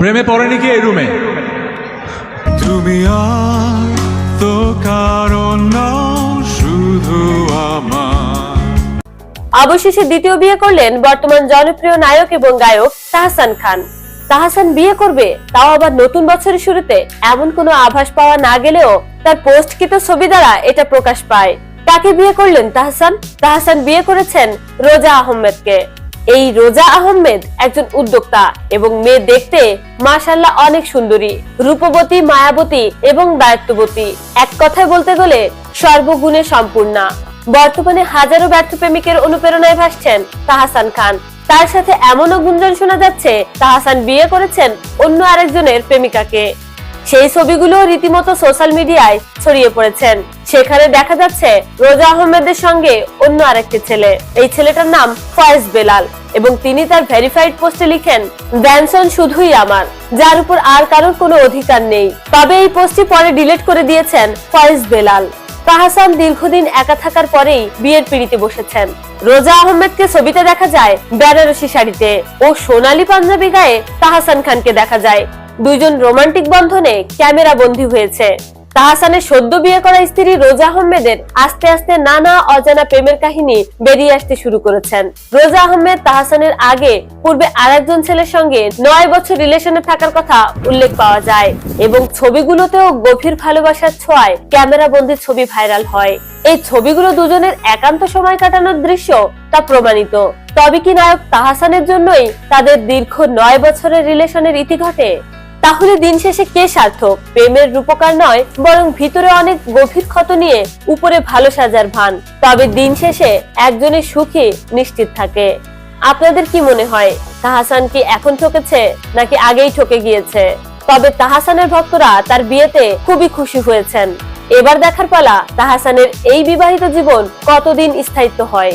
প্রেমে পড়েনি কি এই রুমে? তুমি আর তো কারণ নও, শুধু আমার। অবশেষে দ্বিতীয় বিয়ে করলেন বর্তমান জনপ্রিয় নায়ক এবং গায়ক তাহসান খান। তাহসান বিয়ে করবে, তাও আবার নতুন বছরের শুরুতে, এমন কোনো আভাস পাওয়া না গেলেও তার পোস্টকৃত ছবি দ্বারা এটা প্রকাশ পায়। কাকে বিয়ে করলেন তাহসান? তাহসান বিয়ে করেছেন রোজা আহমেদকে। এই রোজা আহমেদ একজন উদ্যোক্তা এবং মেয়ে দেখতে মাশাআল্লাহ অনেক সুন্দরী, রূপবতী, মায়াবতী এবং দায়িত্ববতী। এক কথায় বলতে গেলে সর্বগুণে সম্পূর্ণা। বর্তমানে হাজারো ব্যর্থ প্রেমিকের অনুপ্রেরণায় ভাসছেন তাহসান খান। তার সাথে এমনও গুঞ্জন শোনা যাচ্ছে তাহসান বিয়ে করেছেন অন্য আরেকজনের প্রেমিকাকে। সেই ছবিগুলো রীতিমতো সোশ্যাল মিডিয়ায় ছড়িয়ে পড়েছেন। সেখানে দেখা যাচ্ছে রোজা আহমেদের সঙ্গে অন্য আরেকটি ছেলে। এই ছেলেটার নাম ফয়েজ বেলাল এবং তিনি তার ভেরিফাইড পোস্টে লিখেন, ব্যানসন শুধুই আমার, যার উপর আর কারোর কোনো অধিকার নেই। তবে এই পোস্টটি পরে ডিলিট করে দিয়েছেন ফয়েজ বেলাল। তাহসান দীর্ঘদিন একা থাকার পরেই বিয়ের পিঁড়িতে বসেছেন। রোজা আহমেদকে ছবিতে দেখা যায় বেনারসি শাড়িতে ও সোনালী পাঞ্জাবি গায়ে তাহসান খানকে দেখা যায়। দুইজন রোমান্টিক বন্ধনে ক্যামেরা বন্দী হয়েছে। তাহসানের সদ্য বিয়ে করা স্ত্রী রোজা আহমেদের আস্তে আস্তে নানা অজানা প্রেমের কাহিনী বেরিয়ে আসতে শুরু করেছেন। রোজা আহমেদ তাহসানের আগে পূর্বে আরেকজন ছেলের সঙ্গে 9 বছর রিলেশনে থাকার কথা উল্লেখ পাওয়া যায় এবং ছবিগুলোতেও গভীর ভালোবাসার ছোঁয়ায় ক্যামেরা বন্দী ছবি ভাইরাল হয়। এই ছবিগুলো দুজনের একান্ত সময় কাটানোর দৃশ্য তা প্রমাণিত। তবে কি নায়ক তাহসানের জন্যই তাদের দীর্ঘ 9 বছরের রিলেশনের ইতি ঘটে? তাহলে দিন শেষে কে সার্থক? প্রেমের রূপকার নয়, বরং ভিতরে অনেক গভীর ক্ষত নিয়ে উপরে ভালো সাজার ভান। তবে দিন শেষে একজনের সুখী নিশ্চিত থাকে। আপনাদের কি মনে হয়, তাহসান কি এখন ঠকেছে নাকি আগেই ঠকে গিয়েছে? তবে তাহসানের ভক্তরা তার বিয়েতে খুবই খুশি হয়েছেন। এবার দেখার পালা তাহসানের এই বিবাহিত জীবন কতদিন স্থায়িত্ব হয়।